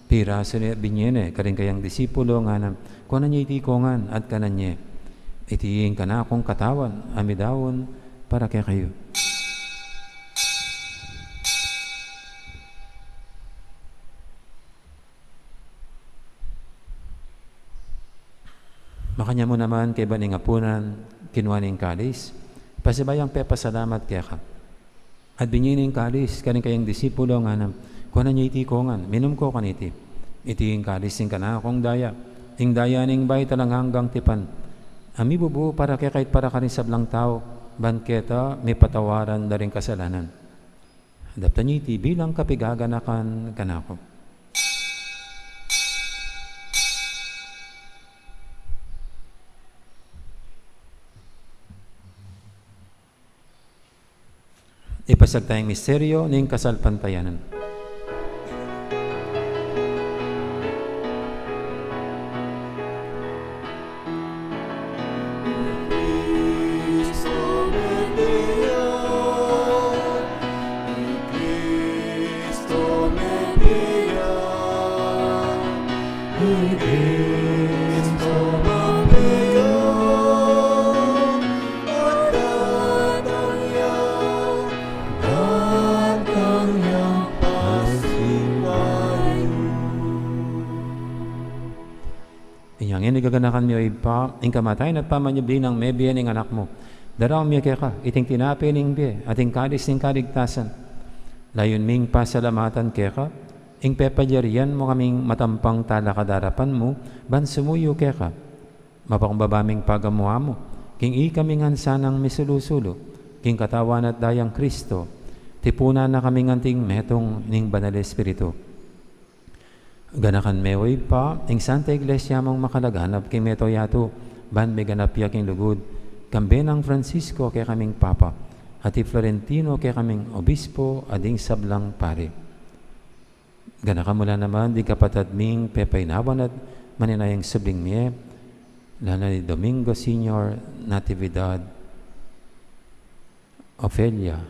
Piraso ni binyene, karing kayang disipulo nga nam, kunan niya itikongan at kanan niya. Itiing ka na akong katawan, amidawon, para kaya kayo. Makanya mo naman kay baning apunan, kinwaning kalis, pasibayang pepasalamat kaya ka. At binyining kalis, kaning kayang disipulo nga nam, kunan niya itikongan, minum ko kaniti. Itiing kalis sing ka na akong daya, ing daya ning bay talang hanggang tipan. Ami bubu para kaya kahit para ka rin sablang tao, banketa may patawaran na rin kasalanan. Adaptan niyo iti bilang kapigaganakan kanako. Ipasag tayong misteryo ng kasalpantayanan. Cristo Medea, Cristo Medea, Cristo Medea, datang yang pasti layu. Inyang inigaganakan niyo ipa, ing kamatayan at pamanyabli ng mebiyan ng anak mo. Daraw miya ka, iting tinapi ning biye, ating kadis ning kaligtasan. Layon ming pasalamatan ka, ing pepadyarian mo kaming matampang talakadarapan mo, ban sumuyo ka. Mapakumbabaming pagamuha mo, king ikaming hansanang misulusulo, king katawan at dayang Kristo, tipunan na kaming anting metong ning banal Espiritu. Ganakan mewoy pa, ing Santa Iglesia mong makalaganap king meto yato, ban may ganap yaking lugod, kambe ng Francisco kay kaming Papa, at Florentino kay kaming Obispo, ading sablang pare. Ganakan mula naman, di kapatad ming pepainawan at maninayang subling miye, lana ni Domingo Senior, Natividad, Ofelia,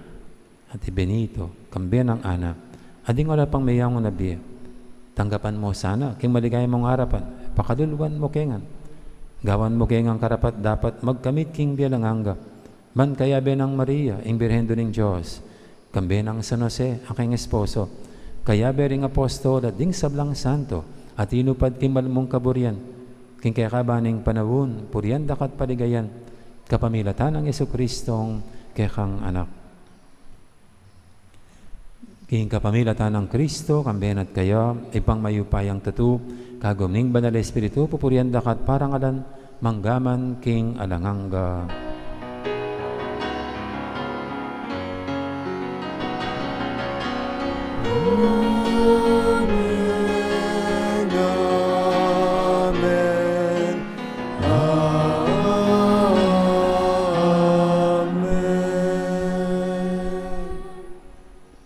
at Benito, kambe ng Ana, ading wala pang mayang nabiye. Tanggapan mo sana, king maligay mong harapan, pakaduluan mo kengan. Gawan mo kengang karapat dapat magkamit king bialanganga. Man kaya benang Maria, ing Birhendo ng Diyos, kambe ng San Jose, aking esposo, kaya bering apostol at ding sablang santo, at inupad king malmong kaburian, king kaya kabaning panawun, purian dakat paligayan, kapamilatan ng Jesucristong kekang anak. King kapamilatan ng Kristo, kamben at kaya, ipang mayupayang tatu, kagumning banal Espiritu, pupurian dakat parangalan, manggaman king alanganga. Amen, amen, amen.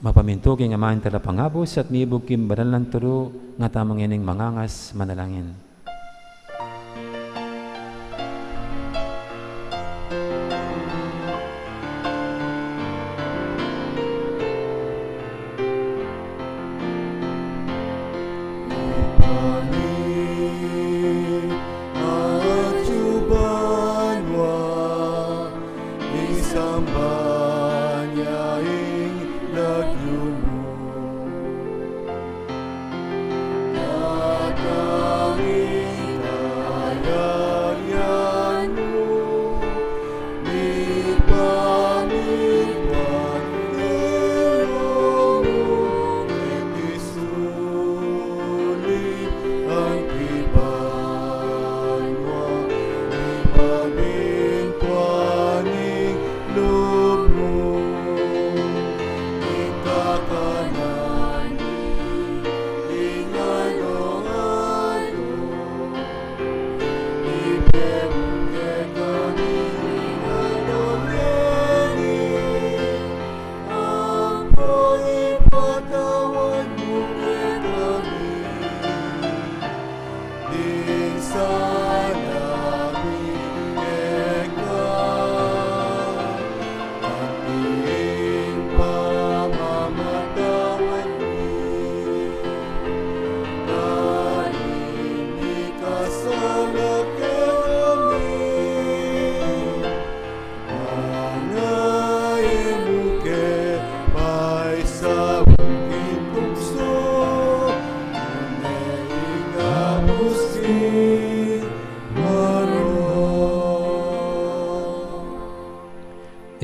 Mapaminto king amahin talapangabos at mibog kim banal ng turo, nga tamang ining mangangas manalangin.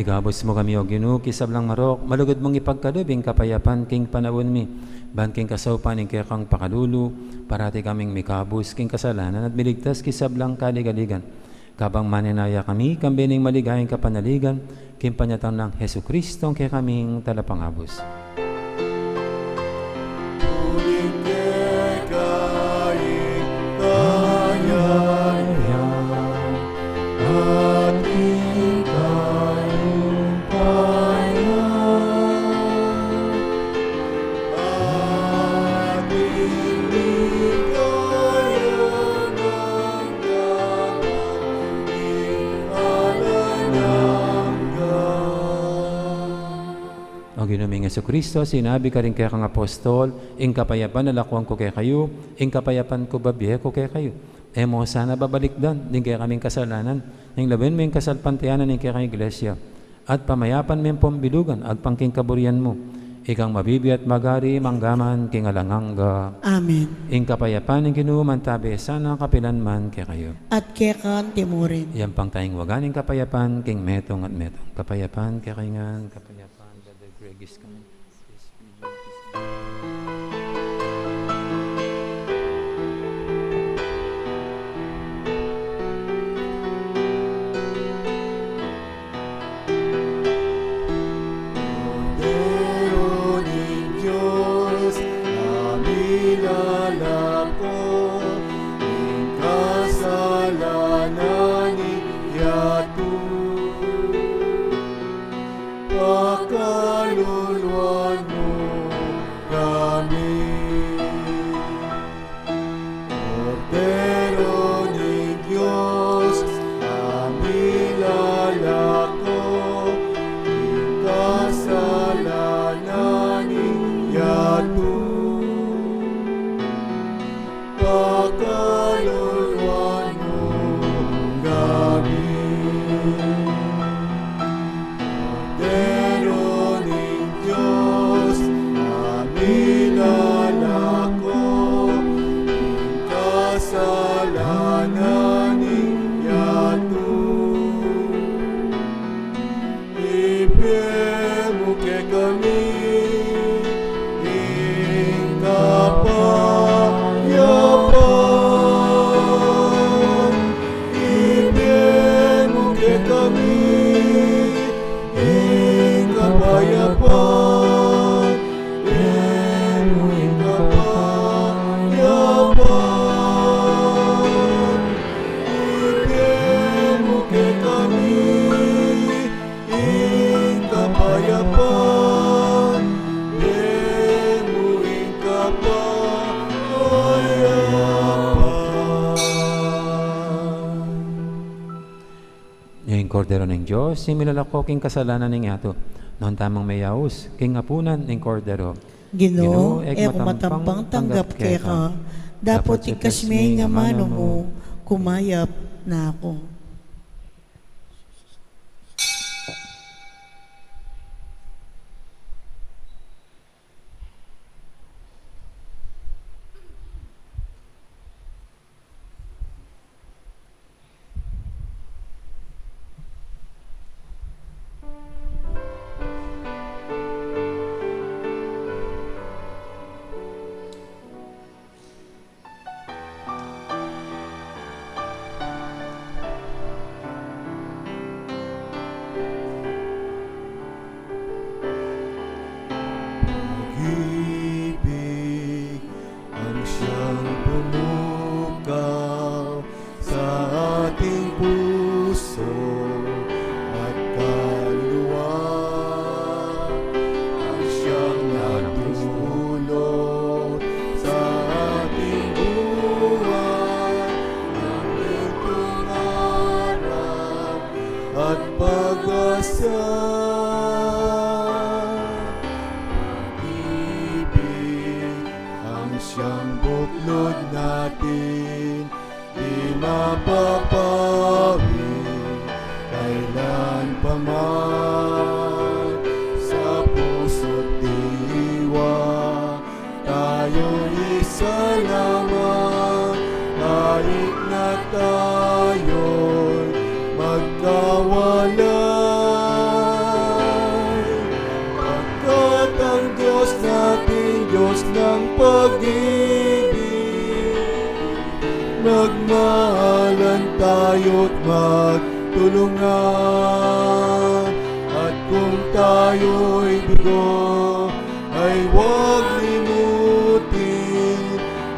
Igabos mo kami o Ginoo, kisablang marok, malugod mong ipagkalubing kapayapan king panawon mi, ban king kasaupan ing kang pakalulu, parati kaming mikabos king kasalanan at miligtas kisablang kaligaligan. Kabang maninaya kami, kambining maligayang kapanaligan, kimpanyatang ng Hesu Kristong kay kaming talapangabos. Ulit kekain kayan at O Ginoong Hesu Kristo, sinabi ka rin kaya kang apostol, ing kapayapan nalakuan ko kay kayo, ing kapayapan ko babihe ko kay kayo. E mo sana babalik doon, din kaya kaming kasalanan, ning labin mo yung kasalpantianan ning kaya kang iglesia, at pamayapan mo yung pambilugan, at pangking kaburian mo, ikang mabibi at magari, manggaman, king alangangga. Amen. Ing kapayapan ng Ginoo tabi, sana kapilan man kay kayo. At kekan timurin. Yan pang tayong waganing kapayapan, king metong at metong. Kapayapan, kay kaingan, kapayapan, Brother Greg is coming. Cordero ng Diyos, amilalako, ng kasalanan iyatu. Pakaluluan mo kami. Cordero ng Diyos, amilalako, ng kasalanan iyatu. Pakaluluan mo kami. Cordero ng Diyos, amilalako, ng kasalanan iyatu. Ibigay mo kay kami, ing kapayapan. Ibigay mo kay kami, ing kapayapan. Ibigay mo ing kapayapan. Ibigay mo kay kami, ing kapayapan. Ibigay mo ing kapayapan. Yung kordero ng Diyos, similalako king kasalanan ng yato. Noon tamang mayaus, king apunan ng kordero. Ginoo, Ginoo, eko matampang tanggap keka. Dapat ikas may nga mano mo, kumayap na ako. Pag-ibig ang siyang pumukaw sa ating puso at kaluluwa. Ang siyang nagdulot sa ating buhay, ang itong harap at pag-asa. Pag-ibig ang siyang buklod natin, di mapapawi kailan pa man. Sa puso't diwa tayo'y isa lamang, kahit na tayo'y magkawalay. Pagkat ang Diyos natin, Diyos ng pag-ibig, magmahalan tayo't magtulungan tayo'y bigo, ay huwag limutin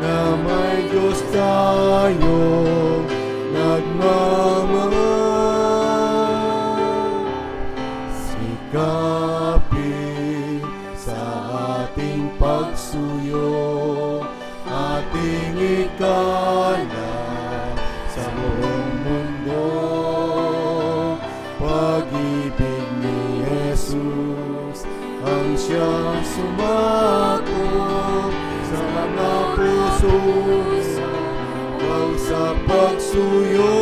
na may Diyos tayong nagmamahal. Sikapin sa ating pagsuyo, ating ikalat sa buong mundo, pag-ibig ni Jesus ang siyang sumakop sa mga puso, huwag sa pagsuyo.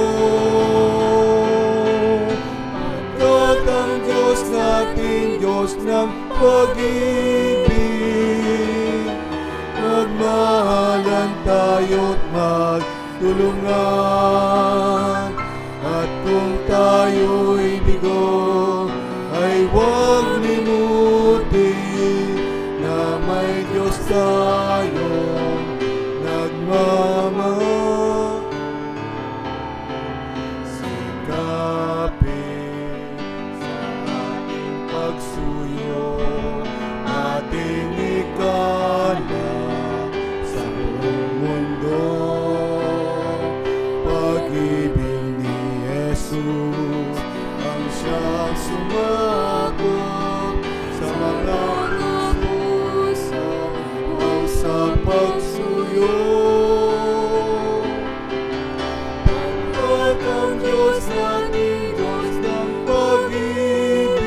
At ang Diyos natin, Diyos ng pag-ibig, magmahalan tayo't magtulungan. At kung tayo'y bigo, ay huwag limutin na may Diyos tayong nagmamahal. Sikapin sa ating pagsuyo, ating ikalat sa buong mundo, pag-ibig ni Jesus ang siyang sumakop sa mga puso, huwag sa pagsuyo. At ang Diyos natin, Diyos ng pag-ibig,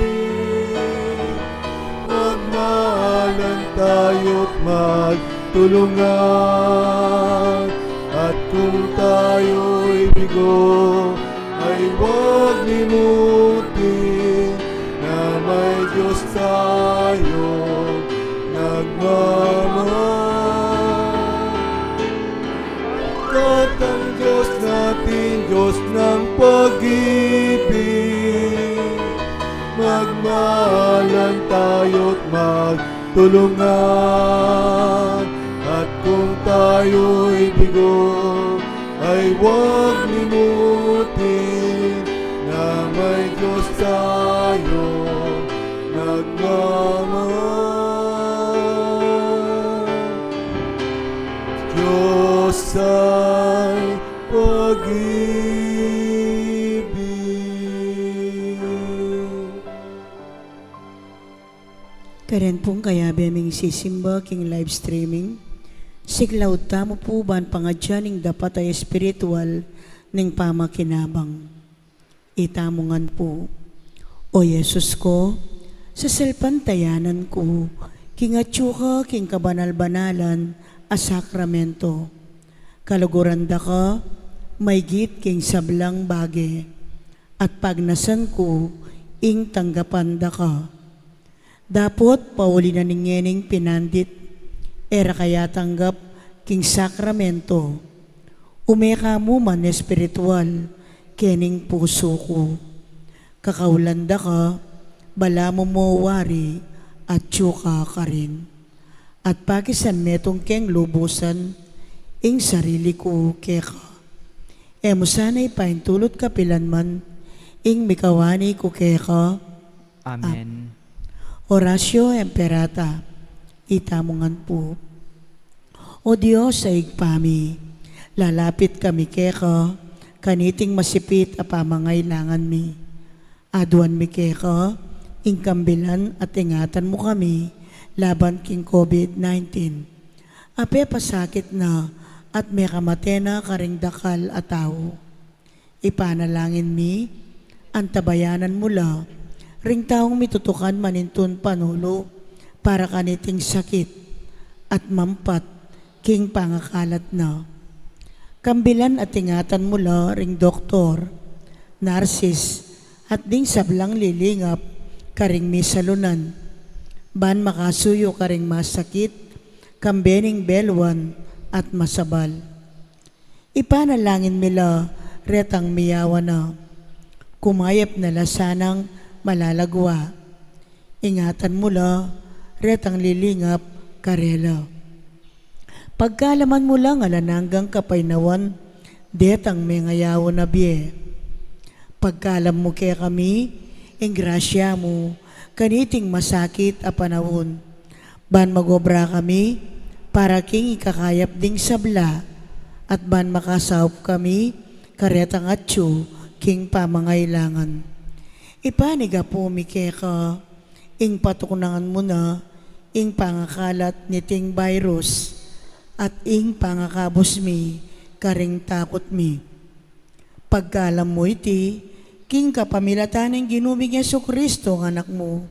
magmahalan tayo't magtulungan. At kung tayo'y bigo, ay huwag limutin na may Diyos tayong nagmamahal. At ang Diyos natin, Diyos ng pag-ibig, magmahalan tayo't magtulungan. At kung tayo'y bigo, ay huwag limutin na may Diyos tayong nagmamahal. Diyos ay pag-ibig. Karen pong kaya beming sisimba king live streaming. Siglaw tamo po ban pangadyaning dapat ay espiritual ning pamakinabang. Itamongan po, O Yesus ko, sa selpantayanan ko, kingatsuka king kabanal-banalan a sakramento. Kaluguranda ka, may git king sablang bage, at pagnasan ko, ing tanggapanda ka. Dapot pauli na ningening pinandit, era kaya tanggap king sakramento, umeka mo man espiritual, kening puso ko. Kakaulanda ka, bala mo wari, at tsuka ka rin. At pakisan metong keng lubusan, ing sarili ko keka. Emo sana'y paintulot kapilan man, ing mikawani ko keka. Amen. Orasyo Emperata, itamongan po. O Diyos sa igpami, lalapit kami keka, kaniting masipit a pamangailangan mi. Aduan mi keka, ingkambilan at ingatan mo kami, laban king COVID-19. Ape pasakit na, at may kamatena karing dakal at tao. Ipanalangin mi, antabayanan mula, ring taong mitutukan manintun panulo, para kaniting sakit, at mampat, king pangakalat na. Kambilan at ingatan mula ring doktor, narsis, at ding sablang lilingap, karing misalunan. Ban makasuyo karing masakit, kambening belwan, at masabal. Ipanalangin mila, retang miyawa na, kumayap na lasanang malalagwa. Ingatan mula, retang lilingap, karela. Pagkalaman mo lang alananggang kapaynawan, detang may ngayaw na biye. Pagkalam mo kaya kami, ing grasya mo, kaniting masakit a panahon. Ban magobra kami, para king ikakayap ding sabla, at ban makasaup kami, karetang atyo, king pamangailangan. Ipaniga po mikeka, ing patuknangan mo na, ing pangakalat ni ting virus, at ing pangakabos mi, karing takot mi. Pagkalam mo iti, king kapamilataning ginumig Yesu Kristo ng anak mo,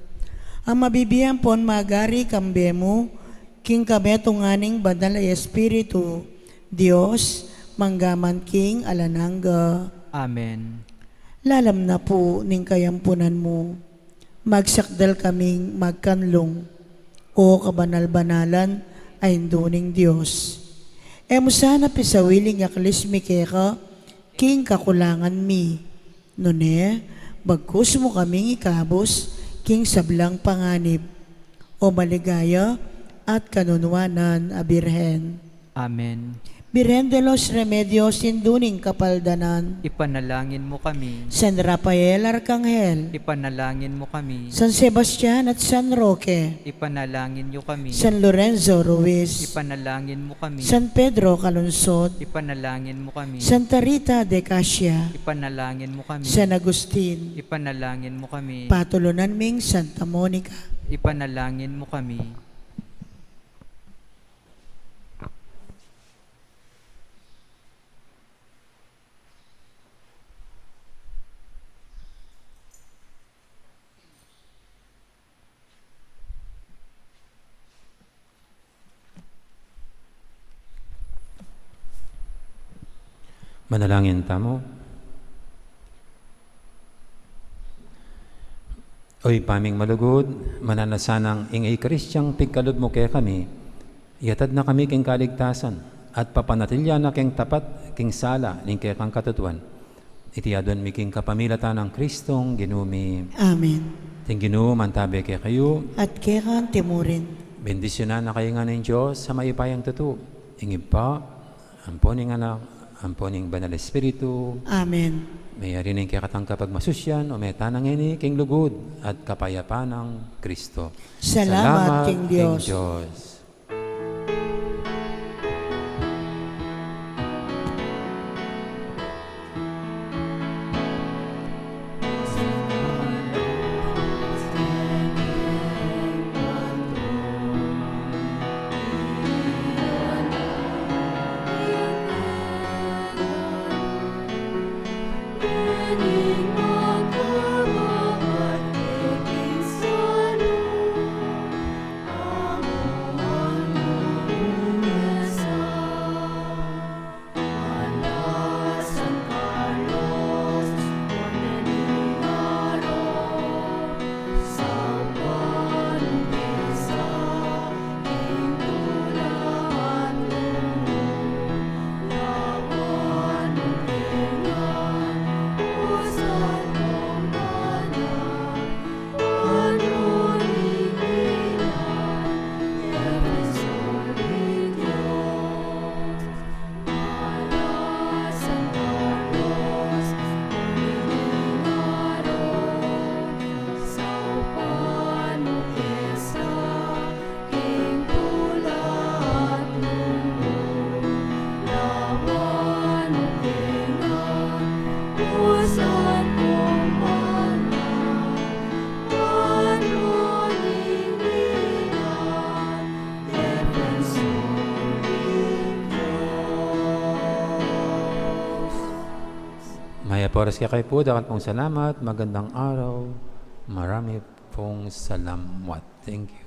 ang mabibiyan pon magari kambe mo, king kametong aning banal ay Espiritu, Diyos, manggaman king alanangga. Amen. Lalam na po ning kayampunan mo, magsakdal kaming magkanlong, o kabanal-banalan ay induning Diyos. Emo sana pisawiling aklis mi keka, king kakulangan mi. Nune, bagkus mo kaming ikabos, king sablang panganib, o maligaya at kanunwanan a Birhen. Amen. Birhen de los Remedios, induning kapaldanan, Ipanalangin mo kami. San Rafael Arcangel, Ipanalangin mo kami. San Sebastian at San Roque, Ipanalangin niyo kami. San Lorenzo Ruiz, Ipanalangin mo kami. San Pedro Calungsod, Ipanalangin mo kami. Santa Rita de Casia, Ipanalangin mo kami. San Agustin, Ipanalangin mo kami. Patulunan ming Santa Monica. Ipanalangin mo kami. Manalangin tamo. Oy paming malugod, mananasanang ingay Kristyang pigkalod mo kaya kami, yatad na kami king kaligtasan, at papanatilya na king tapat, king sala, ning kaya kang katutuan. Itiyadon mi king kapamilatan ng Kristong ginumi. Amen. Ting ginum antabi kaya kayo, At kekan timurin. bendisyonan na kayo nga ng Diyos sa maipayang tutu. Ingib pa, amponing anak, amponing banal Espiritu, Amen. may arining kaya katang kapag masusyan o may tanang ini king lugod at kapayapaan ng Kristo. Salamat, King Diyos. Diyos. Maya Porres kaya kayo po, dapat pong salamat, magandang araw, marami pong salamat. Thank you.